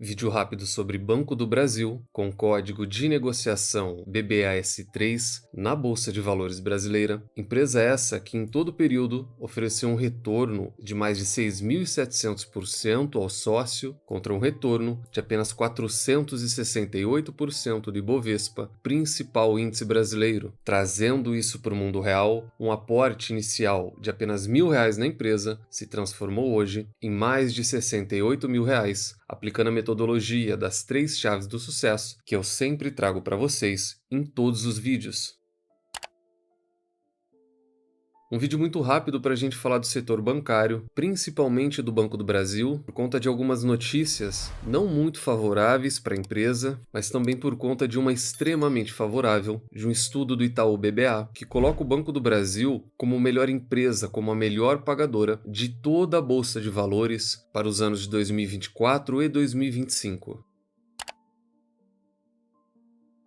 Vídeo rápido sobre Banco do Brasil, com código de negociação BBAS3 na Bolsa de Valores brasileira. Empresa essa que em todo o período ofereceu um retorno de mais de 6.700% ao sócio, contra um retorno de apenas 468% do Ibovespa, principal índice brasileiro. Trazendo isso para o mundo real, um aporte inicial de apenas R$ 1.000 na empresa se transformou hoje em mais de R$ 68.000, aplicando a metodologia das 3 chaves do sucesso que eu sempre trago para vocês em todos os vídeos. Um vídeo muito rápido para a gente falar do setor bancário, principalmente do Banco do Brasil, por conta de algumas notícias não muito favoráveis para a empresa, mas também por conta de uma extremamente favorável, de um estudo do Itaú BBA, que coloca o Banco do Brasil como a melhor empresa, como a melhor pagadora de toda a Bolsa de Valores para os anos de 2024 e 2025.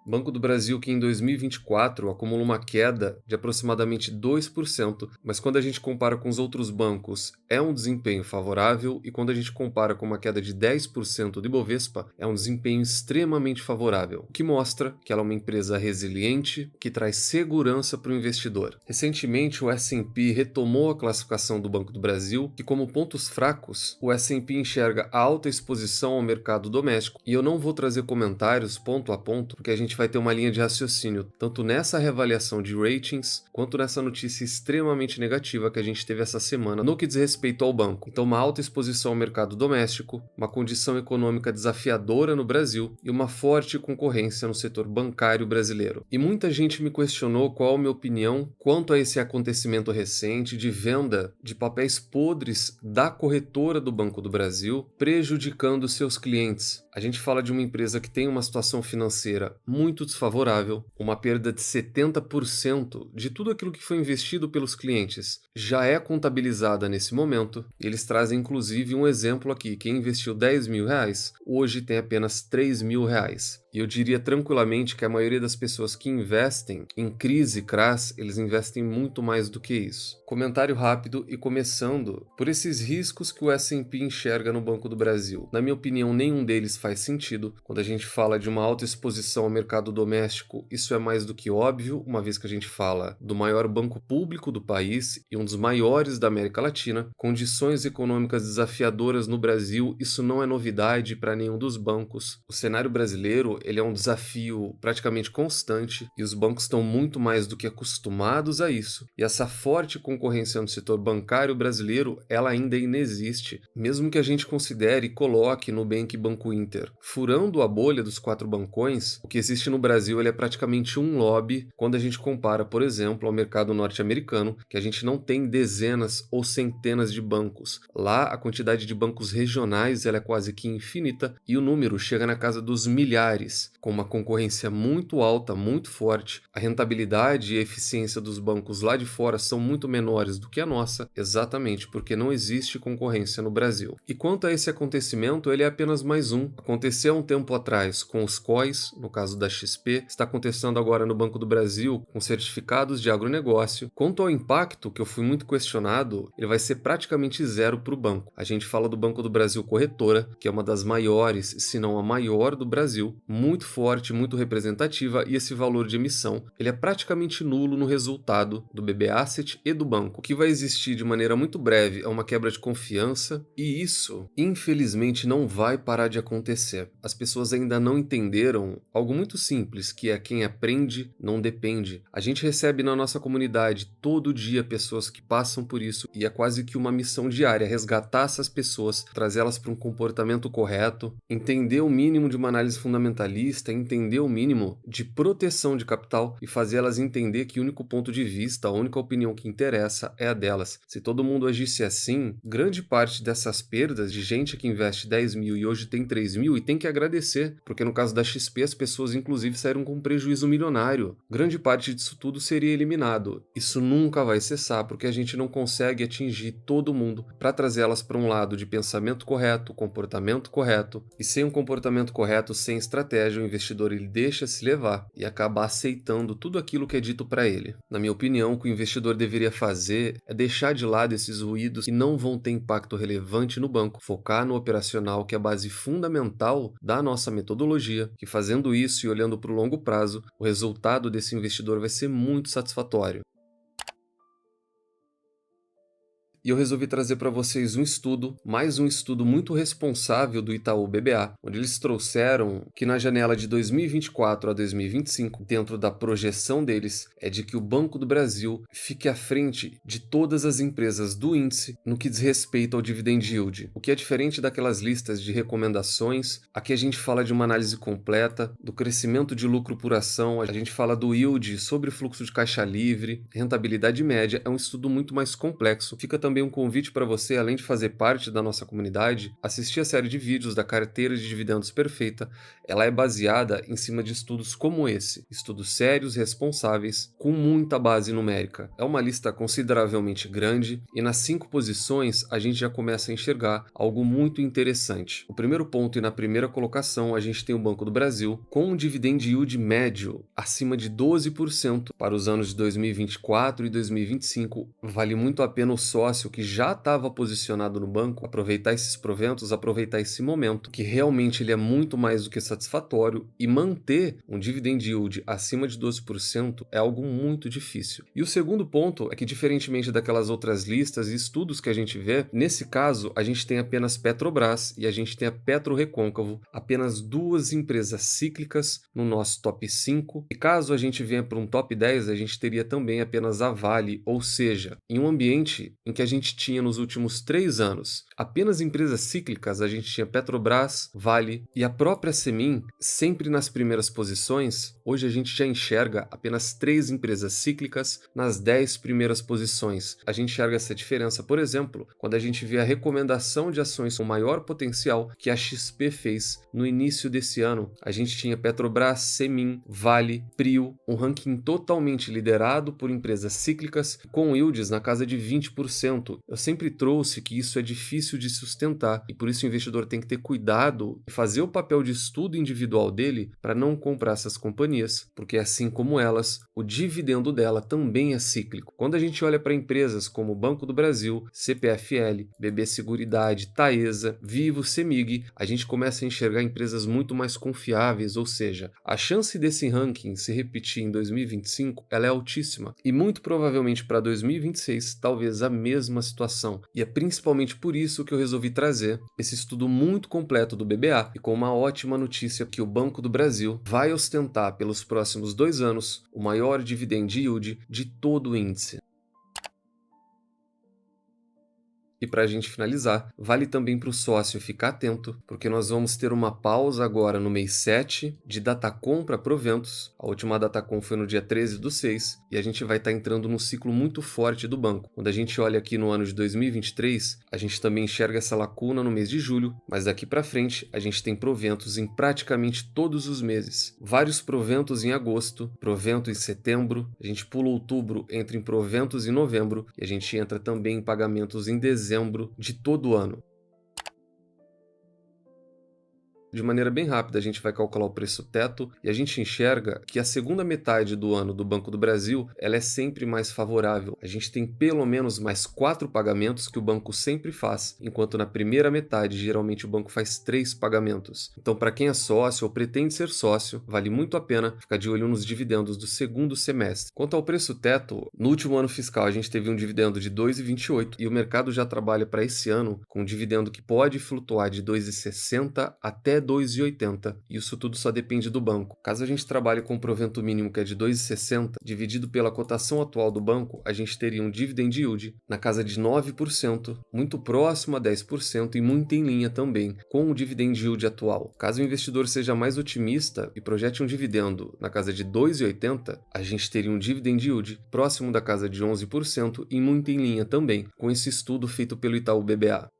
Banco do Brasil que em 2024 acumula uma queda de aproximadamente 2%, mas quando a gente compara com os outros bancos é um desempenho favorável e quando a gente compara com uma queda de 10% do Ibovespa é um desempenho extremamente favorável, o que mostra que ela é uma empresa resiliente que traz segurança para o investidor. Recentemente o S&P retomou a classificação do Banco do Brasil, que como pontos fracos o S&P enxerga a alta exposição ao mercado doméstico, e eu não vou trazer comentários ponto a ponto, porque a gente vai ter uma linha de raciocínio, tanto nessa reavaliação de ratings, quanto nessa notícia extremamente negativa que a gente teve essa semana no que diz respeito ao banco. Então, uma alta exposição ao mercado doméstico, uma condição econômica desafiadora no Brasil e uma forte concorrência no setor bancário brasileiro. E muita gente me questionou qual a minha opinião quanto a esse acontecimento recente de venda de papéis podres da corretora do Banco do Brasil, prejudicando seus clientes. A gente fala de uma empresa que tem uma situação financeira muito desfavorável, uma perda de 70% de tudo aquilo que foi investido pelos clientes já é contabilizada nesse momento. Eles trazem inclusive um exemplo aqui: quem investiu R$ 10.000 hoje tem apenas R$ 3.000. E eu diria tranquilamente que a maioria das pessoas que investem em crise crass, eles investem muito mais do que isso. Comentário rápido e começando por esses riscos que o S&P enxerga no Banco do Brasil. Na minha opinião, nenhum deles faz sentido. Quando a gente fala de uma alta exposição ao mercado doméstico, isso é mais do que óbvio, uma vez que a gente fala do maior banco público do país e um dos maiores da América Latina. Condições econômicas desafiadoras no Brasil, isso não é novidade para nenhum dos bancos. O cenário brasileiro, ele é um desafio praticamente constante e os bancos estão muito mais do que acostumados a isso. E essa forte concorrência no setor bancário brasileiro, ela ainda inexiste, mesmo que a gente considere e coloque Nubank e Banco Inter. Furando a bolha dos 4 bancões, o que existe no Brasil ele é praticamente um lobby quando a gente compara, por exemplo, ao mercado norte-americano, que a gente não tem dezenas ou centenas de bancos. Lá, a quantidade de bancos regionais ela é quase que infinita e o número chega na casa dos milhares. Com uma concorrência muito alta, muito forte, a rentabilidade e a eficiência dos bancos lá de fora são muito menores do que a nossa, exatamente porque não existe concorrência no Brasil. E quanto a esse acontecimento, ele é apenas mais um. Aconteceu há um tempo atrás com os COIs, no caso da XP, está acontecendo agora no Banco do Brasil com certificados de agronegócio. Quanto ao impacto, que eu fui muito questionado, ele vai ser praticamente zero para o banco. A gente fala do Banco do Brasil Corretora, que é uma das maiores, se não a maior do Brasil, muito forte, muito representativa, e esse valor de emissão ele é praticamente nulo no resultado do BB Asset e do banco. O que vai existir de maneira muito breve é uma quebra de confiança e isso, infelizmente, não vai parar de acontecer. As pessoas ainda não entenderam algo muito simples, que é quem aprende não depende. A gente recebe na nossa comunidade todo dia pessoas que passam por isso e é quase que uma missão diária resgatar essas pessoas, trazê-las para um comportamento correto, entender o mínimo de uma análise fundamentalista, entender o mínimo de proteção de capital e fazer elas entender que o único ponto de vista, a única opinião que interessa é a delas. Se todo mundo agisse assim, grande parte dessas perdas de gente que investe 10 mil e hoje tem 3 mil e tem que agradecer, porque no caso da XP as pessoas inclusive saíram com um prejuízo milionário. Grande parte disso tudo seria eliminado. Isso nunca vai cessar porque a gente não consegue atingir todo mundo para trazê-las para um lado de pensamento correto, comportamento correto, e sem um comportamento correto, sem estratégia, estratégia, o investidor ele deixa se levar e acaba aceitando tudo aquilo que é dito para ele. Na minha opinião, o que o investidor deveria fazer é deixar de lado esses ruídos que não vão ter impacto relevante no banco, focar no operacional, que é a base fundamental da nossa metodologia, que fazendo isso e olhando para o longo prazo, o resultado desse investidor vai ser muito satisfatório. E eu resolvi trazer para vocês um estudo, mais um estudo muito responsável do Itaú BBA, onde eles trouxeram que na janela de 2024 a 2025, dentro da projeção deles, é de que o Banco do Brasil fique à frente de todas as empresas do índice no que diz respeito ao dividend yield, o que é diferente daquelas listas de recomendações. Aqui a gente fala de uma análise completa, do crescimento de lucro por ação, a gente fala do yield sobre fluxo de caixa livre, rentabilidade média, é um estudo muito mais complexo. Fica também um convite para você, além de fazer parte da nossa comunidade, assistir a série de vídeos da Carteira de Dividendos Perfeita. Ela é baseada em cima de estudos como esse, estudos sérios, responsáveis, com muita base numérica. É uma lista consideravelmente grande e nas 5 posições a gente já começa a enxergar algo muito interessante. O primeiro ponto e na primeira colocação a gente tem o Banco do Brasil com um dividend yield médio acima de 12% para os anos de 2024 e 2025. Vale muito a pena o sócio que já estava posicionado no banco aproveitar esses proventos, aproveitar esse momento, que realmente ele é muito mais do que satisfatório, e manter um dividend yield acima de 12% é algo muito difícil. E o segundo ponto é que, diferentemente daquelas outras listas e estudos que a gente vê, nesse caso a gente tem apenas Petrobras e a gente tem a PetroRecôncavo, apenas 2 empresas cíclicas no nosso top 5, e caso a gente venha para um top 10, a gente teria também apenas a Vale, ou seja, em um ambiente em que a gente tinha nos últimos 3 anos apenas empresas cíclicas, a gente tinha Petrobras, Vale e a própria Semin sempre nas primeiras posições. Hoje a gente já enxerga apenas 3 empresas cíclicas nas 10 primeiras posições. A gente enxerga essa diferença, por exemplo, quando a gente vê a recomendação de ações com maior potencial que a XP fez no início desse ano. A gente tinha Petrobras, Semin, Vale, Prio, um ranking totalmente liderado por empresas cíclicas com yields na casa de 20%. Eu sempre trouxe que isso é difícil de sustentar e por isso o investidor tem que ter cuidado e fazer o papel de estudo individual dele para não comprar essas companhias, porque assim como elas, o dividendo dela também é cíclico. Quando a gente olha para empresas como Banco do Brasil, CPFL, BB Seguridade, Taesa, Vivo, Semig, a gente começa a enxergar empresas muito mais confiáveis, ou seja, a chance desse ranking se repetir em 2025 ela é altíssima e muito provavelmente para 2026 talvez a mesma situação. E é principalmente por isso que eu resolvi trazer esse estudo muito completo do BBA e com uma ótima notícia que o Banco do Brasil vai ostentar pelos próximos 2 anos o maior dividend yield de todo o índice. E para a gente finalizar, vale também para o sócio ficar atento, porque nós vamos ter uma pausa agora no mês 7 de Datacom para proventos. A última Datacom foi no dia 13/6 e a gente vai estar entrando num ciclo muito forte do banco. Quando a gente olha aqui no ano de 2023, a gente também enxerga essa lacuna no mês de julho, mas daqui para frente a gente tem proventos em praticamente todos os meses. Vários proventos em agosto, provento em setembro, a gente pula outubro, entra em proventos em novembro e a gente entra também em pagamentos em dezembro de todo o ano. De maneira bem rápida, a gente vai calcular o preço teto e a gente enxerga que a segunda metade do ano do Banco do Brasil ela é sempre mais favorável. A gente tem pelo menos mais 4 pagamentos que o banco sempre faz, enquanto na primeira metade, geralmente o banco faz 3 pagamentos. Então, para quem é sócio ou pretende ser sócio, vale muito a pena ficar de olho nos dividendos do segundo semestre. Quanto ao preço teto, no último ano fiscal a gente teve um dividendo de 2,28 e o mercado já trabalha para esse ano com um dividendo que pode flutuar de 2,60 até 2,80. Isso tudo só depende do banco. Caso a gente trabalhe com um provento mínimo que é de 2,60, dividido pela cotação atual do banco, a gente teria um dividend yield na casa de 9%, muito próximo a 10% e muito em linha também com o dividend yield atual. Caso o investidor seja mais otimista e projete um dividendo na casa de 2,80, a gente teria um dividend yield próximo da casa de 11% e muito em linha também com esse estudo feito pelo Itaú BBA.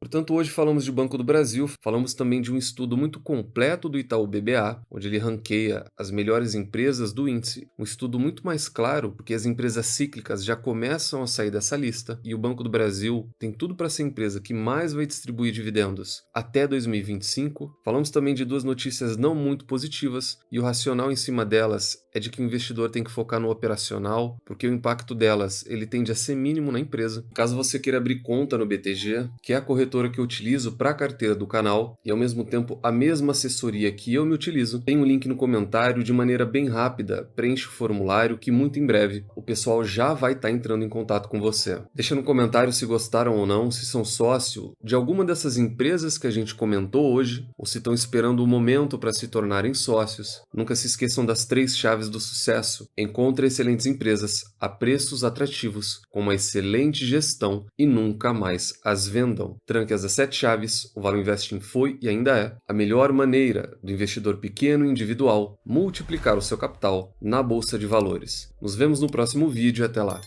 Portanto, hoje falamos de Banco do Brasil, falamos também de um estudo muito completo do Itaú BBA, onde ele ranqueia as melhores empresas do índice. Um estudo muito mais claro, porque as empresas cíclicas já começam a sair dessa lista e o Banco do Brasil tem tudo para ser a empresa que mais vai distribuir dividendos até 2025. Falamos também de duas notícias não muito positivas e o racional em cima delas é de que o investidor tem que focar no operacional, porque o impacto delas ele tende a ser mínimo na empresa. Caso você queira abrir conta no BTG, que é a corretora que eu utilizo para a carteira do canal e ao mesmo tempo a mesma assessoria que eu me utilizo, tem um link no comentário. De maneira bem rápida, preenche o formulário que muito em breve o pessoal já vai estar entrando em contato com você. Deixa no comentário se gostaram ou não, se são sócio de alguma dessas empresas que a gente comentou hoje ou se estão esperando o momento para se tornarem sócios. Nunca se esqueçam das 3 chaves do sucesso. Encontre excelentes empresas a preços atrativos, com uma excelente gestão e nunca mais as vendam. Tranque as 7 chaves, o Valor Investing foi e ainda é a melhor maneira do investidor pequeno e individual multiplicar o seu capital na Bolsa de Valores. Nos vemos no próximo vídeo e até lá.